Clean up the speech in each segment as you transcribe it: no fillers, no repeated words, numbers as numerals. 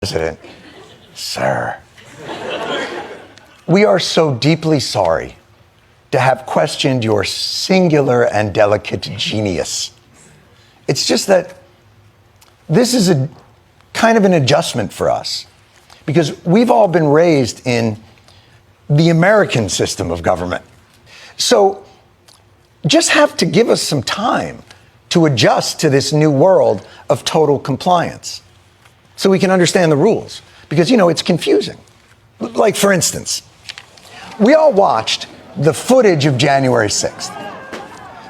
President, sir, we are so deeply sorry to have questioned your singular and delicate genius. It's just that this is a kind of an adjustment for us because we've all been raised in the American system of government. So just have to give us some time to adjust to this new world of total compliance so we can understand the rules because, it's confusing. Like, for instance, we all watched the footage of January 6th,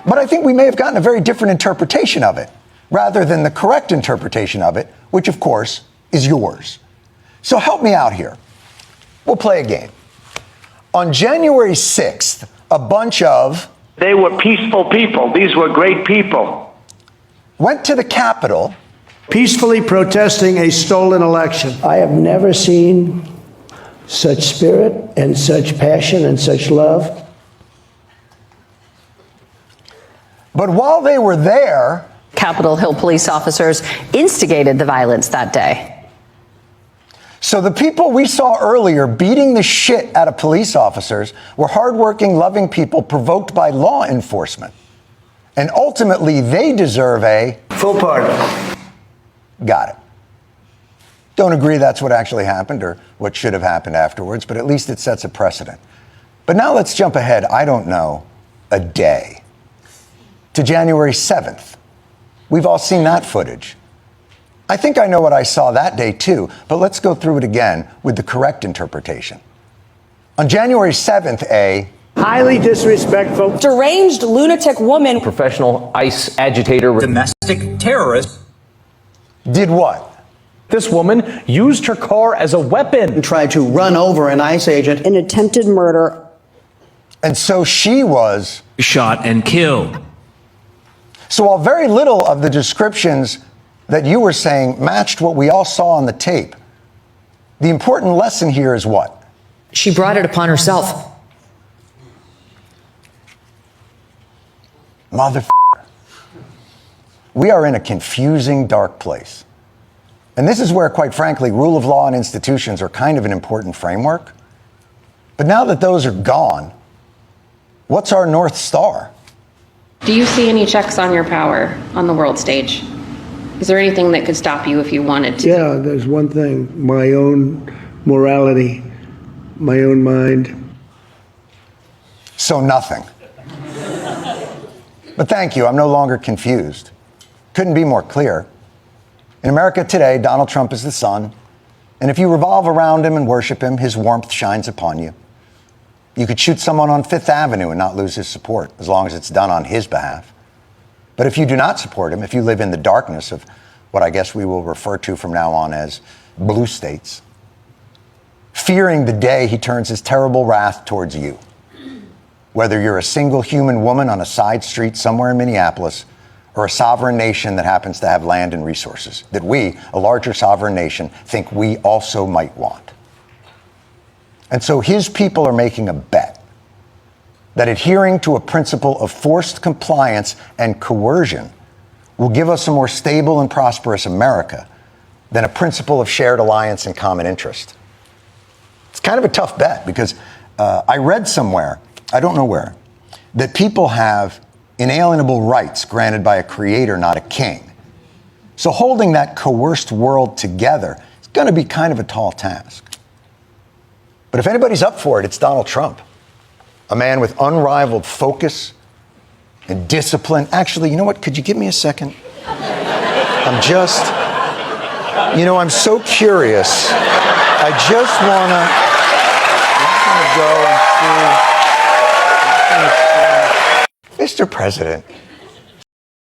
but I think we may have gotten a very different interpretation of it rather than the correct interpretation of it, which of course is yours. So help me out here. We'll play a game. On January 6th, a bunch of... They were peaceful people. These were great people. Went to the Capitol. Peacefully protesting a stolen election. I have never seen such spirit and such passion and such love. But while they were there... Capitol Hill police officers instigated the violence that day. So the people we saw earlier beating the shit out of police officers were hardworking, loving people provoked by law enforcement. And ultimately, they deserve a... Full pardon. Got it. Don't agree that's what actually happened or what should have happened afterwards, but at least it sets a precedent. But now let's jump ahead, I don't know, a day to January 7th. We've all seen that footage. I think I know what I saw that day too, but let's go through it again with the correct interpretation. On January 7th, a highly disrespectful, deranged lunatic woman, professional ICE agitator, domestic terrorist, did what? This woman used her car as a weapon And tried to run over an ICE agent. an attempted murder. And so she was shot and killed. So while very little of the descriptions that you were saying matched what we all saw on the tape, the important lesson here is what? She brought it upon herself. Motherfucker. We are in a confusing, dark place. And this is where, quite frankly, rule of law and institutions are kind of an important framework. But now that those are gone, what's our North Star? Do you see any checks on your power on the world stage? Is there anything that could stop you if you wanted to? Yeah, there's one thing, my own morality, my own mind. So nothing. But thank you, I'm no longer confused. Couldn't be more clear. In America today, Donald Trump is the sun, and if you revolve around him and worship him, his warmth shines upon you. You could shoot someone on Fifth Avenue and not lose his support, as long as it's done on his behalf. But if you do not support him, if you live in the darkness of what I guess we will refer to from now on as blue states, fearing the day he turns his terrible wrath towards you, whether you're a single human woman on a side street somewhere in Minneapolis or a sovereign nation that happens to have land and resources that we, a larger sovereign nation, think we also might want. And so his people are making a bet that adhering to a principle of forced compliance and coercion will give us a more stable and prosperous America than a principle of shared alliance and common interest. It's kind of a tough bet because I read somewhere, I don't know where, that people have inalienable rights granted by a creator, not a king. So holding that coerced world together is going to be kind of a tall task. But if anybody's up for it, it's Donald Trump, a man with unrivaled focus and discipline. Actually, you know what? Could you give me a second? I'm so curious. I just want to go and see. Mr. President,